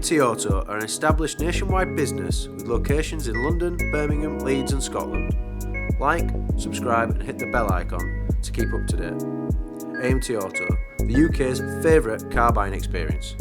AMT Auto are an established nationwide business with locations in London, Birmingham, Leeds and Scotland. Like, subscribe and hit the bell icon to keep up to date. AMT Auto, the UK's favourite car buying experience.